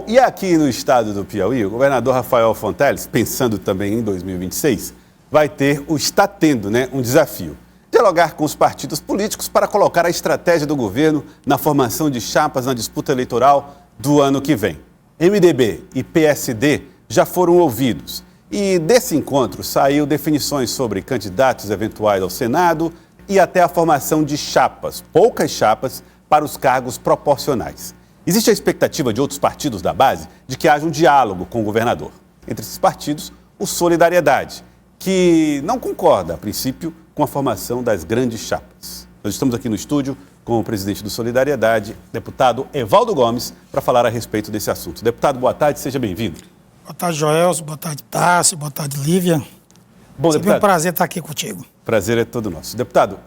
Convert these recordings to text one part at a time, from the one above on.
E aqui no estado do Piauí, o governador Rafael Fonteles, pensando também em 2026, está tendo, um desafio. Dialogar com os partidos políticos para colocar a estratégia do governo na formação de chapas na disputa eleitoral do ano que vem. MDB e PSD já foram ouvidos. E desse encontro saiu definições sobre candidatos eventuais ao Senado e até a formação de chapas, poucas chapas, para os cargos proporcionais. Existe a expectativa de outros partidos da base de que haja um diálogo com o governador. Entre esses partidos, o Solidariedade, que não concorda, a princípio, com a formação das grandes chapas. Nós estamos aqui no estúdio com o presidente do Solidariedade, deputado Evaldo Gomes, para falar a respeito desse assunto. Deputado, boa tarde, seja bem-vindo. Boa tarde, Joelson, boa tarde, Tássio, boa tarde, Lívia. Bom, sempre um prazer estar aqui contigo. Prazer é todo nosso. Deputado,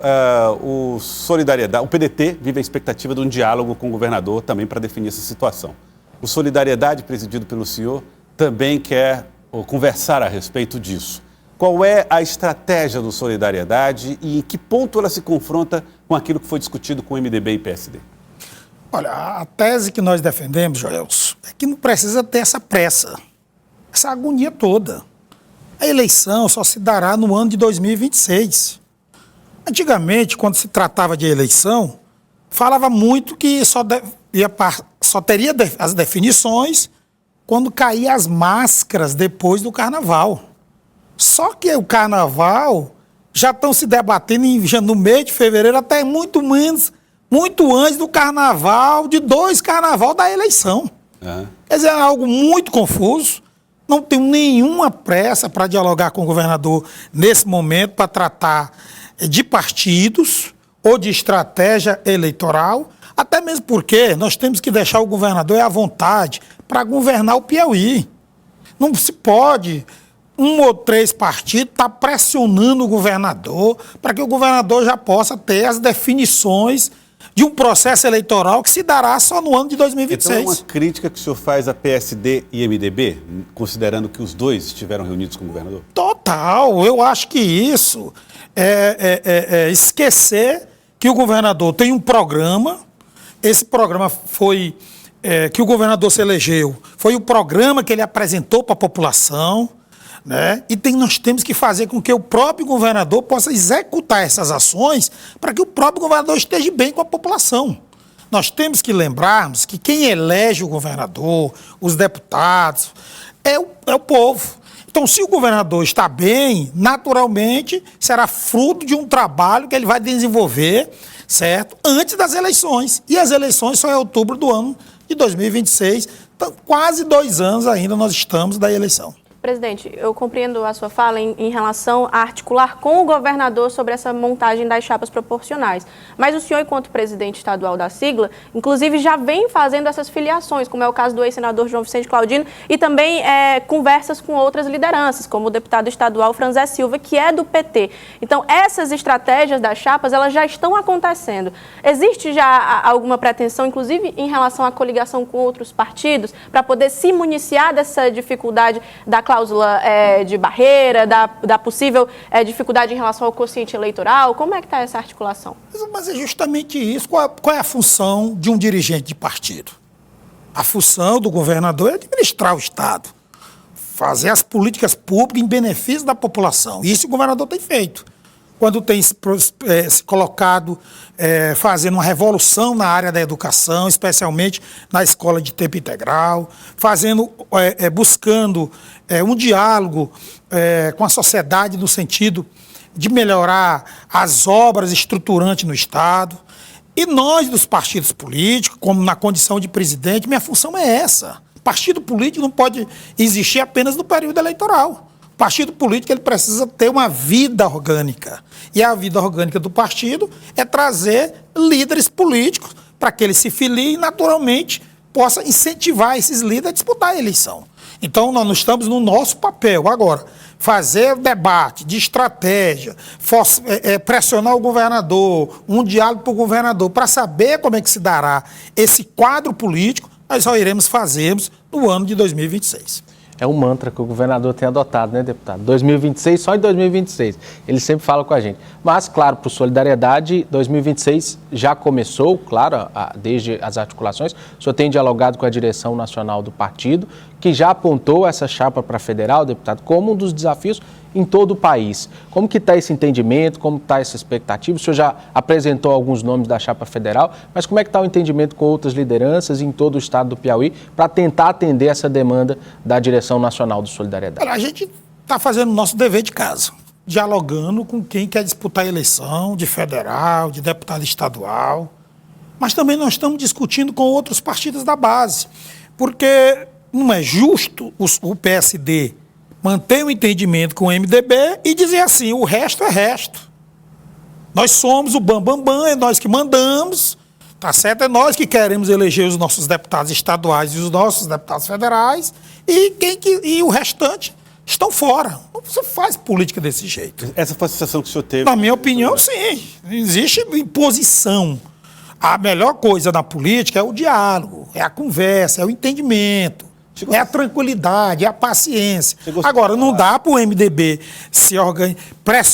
o Solidariedade, o PDT vive a expectativa de um diálogo com o governador também para definir essa situação. O Solidariedade, presidido pelo senhor, também quer conversar a respeito disso. Qual é a estratégia do Solidariedade e em que ponto ela se confronta com aquilo que foi discutido com o MDB e PSD? Olha, a tese que nós defendemos, Joelson, é que não precisa ter essa pressa, essa agonia toda. A eleição só se dará no ano de 2026. Antigamente, quando se tratava de eleição, falava muito que só teria as definições quando caíam as máscaras depois do carnaval. Só que o carnaval já estão se debatendo no mês de fevereiro, até muito antes do carnaval, de 2 carnaval da eleição. Quer dizer, é algo muito confuso. Não tenho nenhuma pressa para dialogar com o governador nesse momento, para tratar de partidos ou de estratégia eleitoral, até mesmo porque nós temos que deixar o governador à vontade para governar o Piauí. Não se pode 1 ou 3 partidos estar pressionando o governador para que o governador já possa ter as definições de um processo eleitoral que se dará só no ano de 2026. Então é uma crítica que o senhor faz a PSD e MDB, considerando que os dois estiveram reunidos com o governador? Total, eu acho que isso é esquecer que o governador tem um programa, esse programa foi, que o governador se elegeu, foi o programa que ele apresentou para a população, né? E nós temos que fazer com que o próprio governador possa executar essas ações para que o próprio governador esteja bem com a população. Nós temos que lembrarmos que quem elege o governador, os deputados, é o povo. Então, se o governador está bem, naturalmente será fruto de um trabalho que ele vai desenvolver, certo? Antes das eleições. E as eleições só em outubro do ano de 2026. Então, quase 2 anos ainda nós estamos da eleição. Presidente, eu compreendo a sua fala em relação a articular com o governador sobre essa montagem das chapas proporcionais. Mas o senhor, enquanto presidente estadual da sigla, inclusive já vem fazendo essas filiações, como é o caso do ex-senador João Vicente Claudino, e também conversas com outras lideranças, como o deputado estadual Franzé Silva, que é do PT. Então, essas estratégias das chapas, elas já estão acontecendo. Existe já alguma pretensão, inclusive em relação à coligação com outros partidos, para poder se municiar dessa dificuldade da cláusula de barreira, da possível dificuldade em relação ao quociente eleitoral? Como é que está essa articulação? Mas é justamente isso. Qual é a função de um dirigente de partido? A função do governador é administrar o Estado, fazer as políticas públicas em benefício da população. Isso o governador tem feito. Quando tem se colocado, fazendo uma revolução na área da educação, especialmente na escola de tempo integral, buscando um diálogo com a sociedade no sentido de melhorar as obras estruturantes no Estado. E nós, dos partidos políticos, como na condição de presidente, minha função é essa. Partido político não pode existir apenas no período eleitoral. Partido político ele precisa ter uma vida orgânica. E a vida orgânica do partido é trazer líderes políticos para que eles se filiem e, naturalmente, possa incentivar esses líderes a disputar a eleição. Então, nós estamos no nosso papel. Agora, fazer debate de estratégia, pressionar o governador, um diálogo para o governador, para saber como é que se dará esse quadro político, nós só iremos fazer no ano de 2026. É um mantra que o governador tem adotado, né, deputado? 2026, só em 2026. Ele sempre fala com a gente. Mas, claro, por solidariedade, 2026 já começou, claro, desde as articulações. O senhor tem dialogado com a direção nacional do partido, que já apontou essa chapa para federal, deputado, como um dos desafios em todo o país. Como que está esse entendimento, como está essa expectativa? O senhor já apresentou alguns nomes da chapa federal, mas como é que está o entendimento com outras lideranças em todo o estado do Piauí para tentar atender essa demanda da direção nacional do Solidariedade? A gente está fazendo o nosso dever de casa, dialogando com quem quer disputar a eleição de federal, de deputado estadual, mas também nós estamos discutindo com outros partidos da base, porque não é justo o PSD manter um entendimento com o MDB e dizer assim, o resto é resto. Nós somos o bambambam, é nós que mandamos, tá certo? É nós que queremos eleger os nossos deputados estaduais e os nossos deputados federais e o restante estão fora. Não se faz política desse jeito. Essa foi a sensação que o senhor teve? Na minha opinião, sim. Existe imposição. A melhor coisa na política é o diálogo, é a conversa, é o entendimento. É a tranquilidade, é a paciência. Agora, não dá para o MDB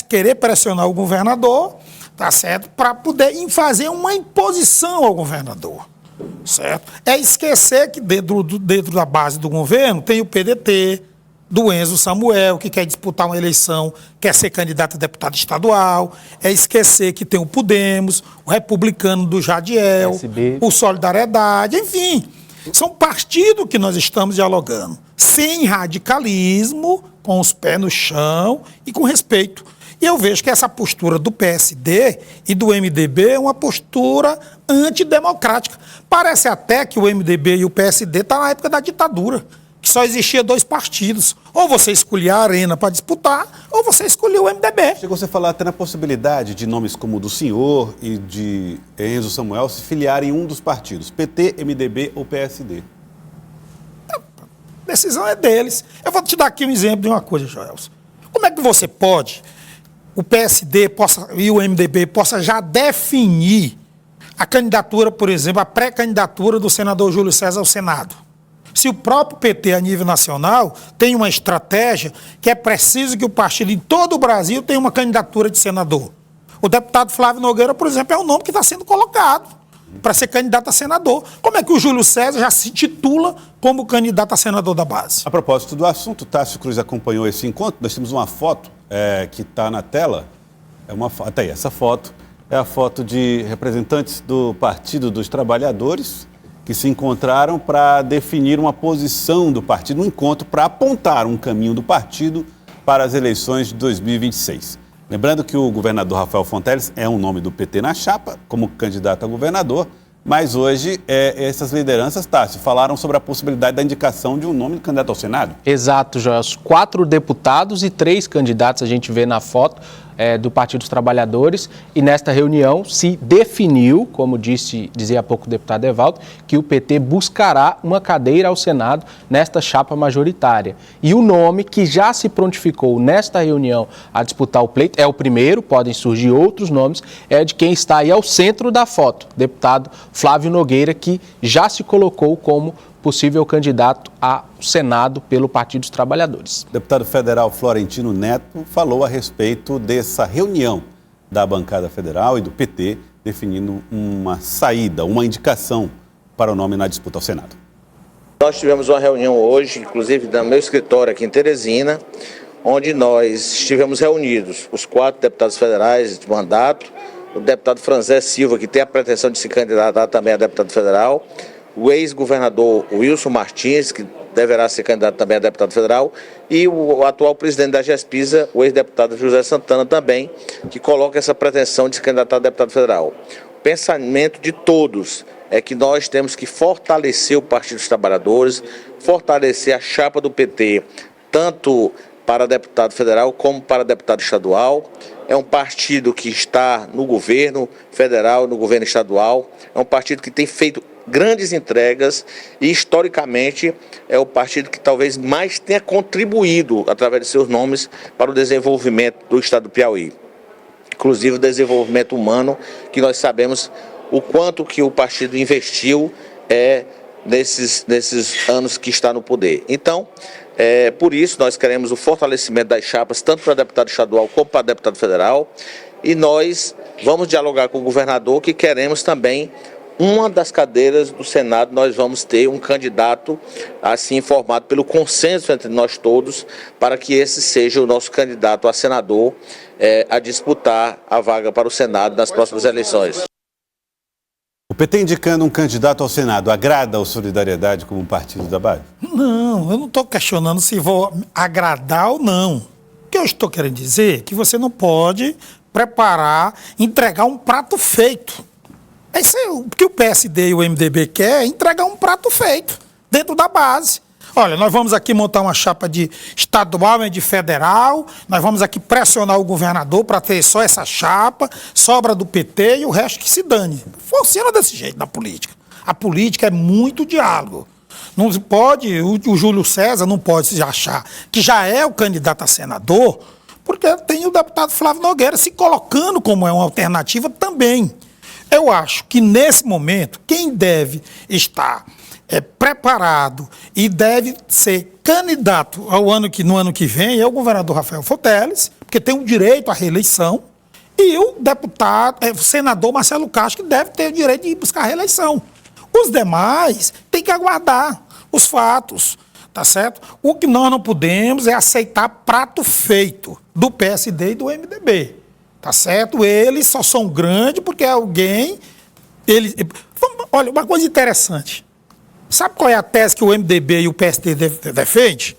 querer pressionar o governador, tá certo? Para poder fazer uma imposição ao governador, certo? É esquecer que dentro da base do governo tem o PDT, do Enzo Samuel, que quer disputar uma eleição, quer ser candidato a deputado estadual. É esquecer que tem o Podemos, o republicano do Jadiel, PSB. o Solidariedade, enfim. São partidos que nós estamos dialogando, sem radicalismo, com os pés no chão e com respeito. E eu vejo que essa postura do PSD e do MDB é uma postura antidemocrática. Parece até que o MDB e o PSD estão na época da ditadura, que só existia 2 partidos. Ou você escolhia a Arena para disputar, ou você escolhia o MDB. Chegou a falar até na possibilidade de nomes como o do senhor e de Enzo Samuel se filiarem em um dos partidos, PT, MDB ou PSD. A decisão é deles. Eu vou te dar aqui um exemplo de uma coisa, Joelson. Como é que você pode, o PSD e o MDB possa já definir a candidatura, por exemplo, a pré-candidatura do senador Júlio César ao Senado? Se o próprio PT, a nível nacional, tem uma estratégia que é preciso que o partido em todo o Brasil tenha uma candidatura de senador. O deputado Flávio Nogueira, por exemplo, é o nome que está sendo colocado para ser candidato a senador. Como é que o Júlio César já se titula como candidato a senador da base? A propósito do assunto, Tássio Cruz acompanhou esse encontro. Nós temos uma foto que está na tela. Até aí, essa foto é a foto de representantes do Partido dos Trabalhadores que se encontraram para definir uma posição do partido, um encontro para apontar um caminho do partido para as eleições de 2026. Lembrando que o governador Rafael Fonteles é um nome do PT na chapa, como candidato a governador, mas hoje essas lideranças, Tássio, falaram sobre a possibilidade da indicação de um nome de candidato ao Senado. Exato, Joelson. 4 deputados e 3 candidatos a gente vê na foto do Partido dos Trabalhadores, e nesta reunião se definiu, como dizia há pouco o deputado Evaldo, que o PT buscará uma cadeira ao Senado nesta chapa majoritária. E o nome que já se prontificou nesta reunião a disputar o pleito, é o primeiro, podem surgir outros nomes, é de quem está aí ao centro da foto, deputado Flávio Nogueira, que já se colocou como possível candidato ao Senado pelo Partido dos Trabalhadores. O deputado federal Florentino Neto falou a respeito dessa reunião da bancada federal e do PT, definindo uma saída, uma indicação para o nome na disputa ao Senado. Nós tivemos uma reunião hoje, inclusive no meu escritório aqui em Teresina, onde nós estivemos reunidos, os 4 deputados federais de mandato, o deputado Franzé Silva, que tem a pretensão de se candidatar também a deputado federal, o ex-governador Wilson Martins, que deverá ser candidato também a deputado federal, e o atual presidente da GESPISA, o ex-deputado José Santana também, que coloca essa pretensão de se candidatar a deputado federal. O pensamento de todos é que nós temos que fortalecer o Partido dos Trabalhadores, fortalecer a chapa do PT, tanto para deputado federal como para deputado estadual. É um partido que está no governo federal, no governo estadual, é um partido que tem feito grandes entregas e, historicamente, é o partido que talvez mais tenha contribuído, através de seus nomes, para o desenvolvimento do estado do Piauí. Inclusive o desenvolvimento humano, que nós sabemos o quanto que o partido investiu nesses anos que está no poder. Então, por isso, nós queremos o fortalecimento das chapas, tanto para deputado estadual como para deputado federal, e nós vamos dialogar com o governador, que queremos também, uma das cadeiras do Senado, nós vamos ter um candidato assim formado pelo consenso entre nós todos, para que esse seja o nosso candidato a senador a disputar a vaga para o Senado nas próximas eleições. O PT indicando um candidato ao Senado agrada ao Solidariedade como partido da base? Não, eu não estou questionando se vou agradar ou não. O que eu estou querendo dizer é que você não pode preparar, entregar um prato feito. Isso é o que o PSD e o MDB quer, é entregar um prato feito dentro da base. Olha, nós vamos aqui montar uma chapa de estadual e de federal, nós vamos aqui pressionar o governador para ter só essa chapa, sobra do PT e o resto que se dane. Funciona desse jeito na política. A política é muito diálogo. Não pode, o Júlio César não pode se achar que já é o candidato a senador, porque tem o deputado Flávio Nogueira se colocando como uma alternativa também. Eu acho que nesse momento, quem deve estar preparado e deve ser candidato no ano que vem é o governador Rafael Fonteles, porque tem o direito à reeleição, e o o senador Marcelo Castro, que deve ter o direito de ir buscar a reeleição. Os demais têm que aguardar os fatos, tá certo? O que nós não podemos é aceitar prato feito do PSD e do MDB, tá certo? Eles só são grandes porque alguém... Olha, uma coisa interessante. Sabe qual é a tese que o MDB e o PSD defendem?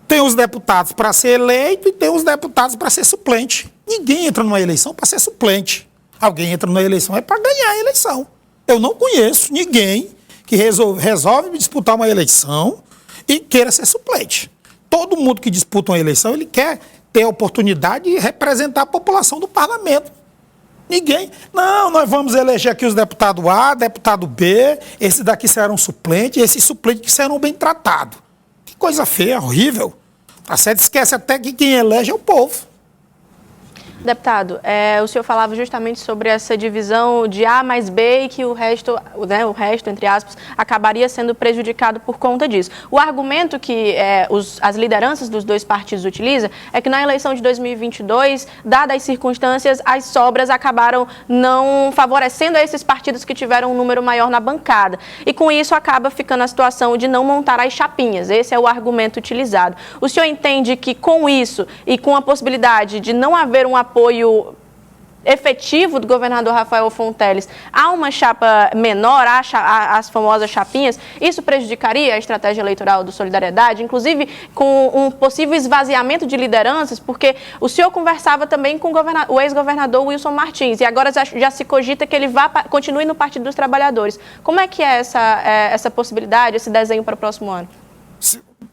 Tem os deputados para ser eleito e tem os deputados para ser suplente. Ninguém entra numa eleição para ser suplente. Alguém entra numa eleição para ganhar a eleição. Eu não conheço ninguém que resolve disputar uma eleição e queira ser suplente. Todo mundo que disputa uma eleição, ele quer ter a oportunidade de representar a população do parlamento. Ninguém. Não, nós vamos eleger aqui os deputados A, deputado B, esses daqui serão suplentes, esses suplentes que serão bem tratados. Que coisa feia, horrível. Tá certo? Esquece até que quem elege é o povo. Deputado, o senhor falava justamente sobre essa divisão de A mais B e que o resto, entre aspas, acabaria sendo prejudicado por conta disso. O argumento que as lideranças dos dois partidos utilizam é que na eleição de 2022, dadas as circunstâncias, as sobras acabaram não favorecendo a esses partidos que tiveram um número maior na bancada. E com isso acaba ficando a situação de não montar as chapinhas. Esse é o argumento utilizado. O senhor entende que com isso e com a possibilidade de não haver um apoio efetivo do governador Rafael Fonteles há uma chapa menor, as famosas chapinhas, isso prejudicaria a estratégia eleitoral do Solidariedade, inclusive com um possível esvaziamento de lideranças, porque o senhor conversava também com o ex-governador Wilson Martins, e agora já se cogita que ele continue no Partido dos Trabalhadores. Como é que é essa possibilidade, esse desenho para o próximo ano?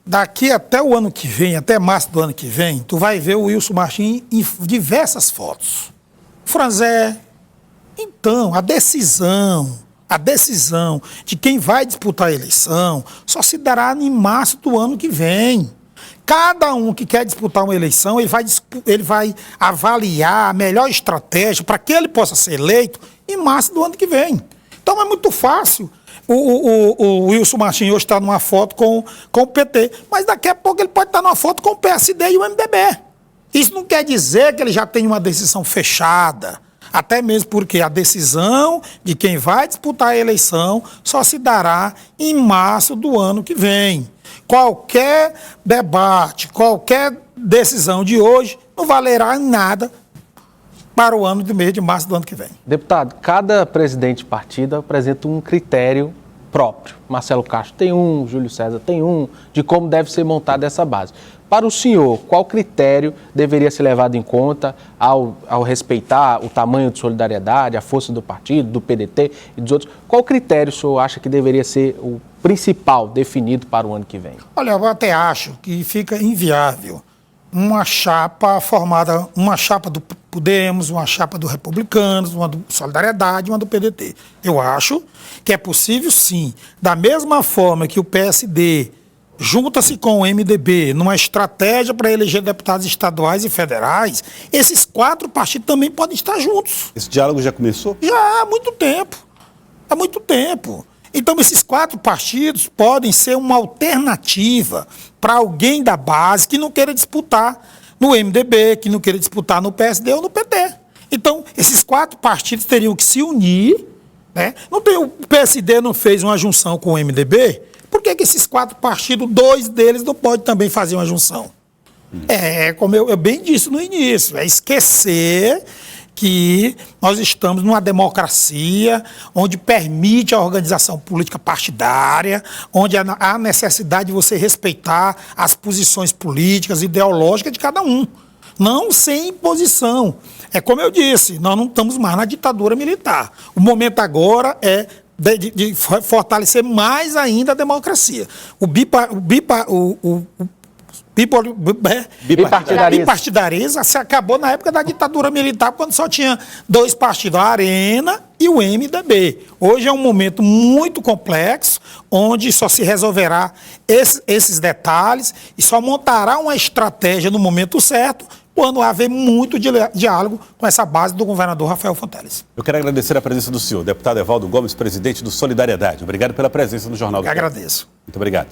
Daqui até o ano que vem, até março do ano que vem, tu vai ver o Wilson Martins em diversas fotos. Franzé, então, a decisão de quem vai disputar a eleição só se dará em março do ano que vem. Cada um que quer disputar uma eleição, ele vai avaliar a melhor estratégia para que ele possa ser eleito em março do ano que vem. Então é muito fácil. O Wilson Martins hoje está numa foto com o PT, mas daqui a pouco ele pode estar numa foto com o PSD e o MDB. Isso não quer dizer que ele já tem uma decisão fechada, até mesmo porque a decisão de quem vai disputar a eleição só se dará em março do ano que vem. Qualquer debate, qualquer decisão de hoje não valerá em nada para o ano do mês de março do ano que vem. Deputado, cada presidente de partido apresenta um critério próprio. Marcelo Castro tem um, Júlio César tem um, de como deve ser montada essa base. Para o senhor, qual critério deveria ser levado em conta ao respeitar o tamanho de Solidariedade, a força do partido, do PDT e dos outros? Qual critério o senhor acha que deveria ser o principal definido para o ano que vem? Olha, eu até acho que fica inviável uma chapa formada, uma chapa do Podemos, uma chapa do Republicanos, uma do Solidariedade, uma do PDT. Eu acho que é possível, sim, da mesma forma que o PSD junta-se com o MDB numa estratégia para eleger deputados estaduais e federais, esses 4 partidos também podem estar juntos. Esse diálogo já começou? Já há muito tempo. Há muito tempo. Então, esses 4 partidos podem ser uma alternativa para alguém da base que não queira disputar no MDB, que não queira disputar no PSD ou no PT. Então, esses 4 partidos teriam que se unir, né? O PSD não fez uma junção com o MDB, por que esses 4 partidos, 2 deles não podem também fazer uma junção? Como eu bem disse no início, é esquecer que nós estamos numa democracia onde permite a organização política partidária, onde há necessidade de você respeitar as posições políticas, ideológicas de cada um, não sem imposição. É como eu disse, nós não estamos mais na ditadura militar. O momento agora é de fortalecer mais ainda a democracia. O bipartidarismo se acabou na época da ditadura militar, quando só tinha 2 partidos, a Arena e o MDB. Hoje é um momento muito complexo, onde só se resolverá esses detalhes e só montará uma estratégia no momento certo, quando haver muito diálogo com essa base do governador Rafael Fonteles. Eu quero agradecer a presença do senhor, deputado Evaldo Gomes, presidente do Solidariedade. Obrigado pela presença no Jornal do Povo. Agradeço. Muito obrigado.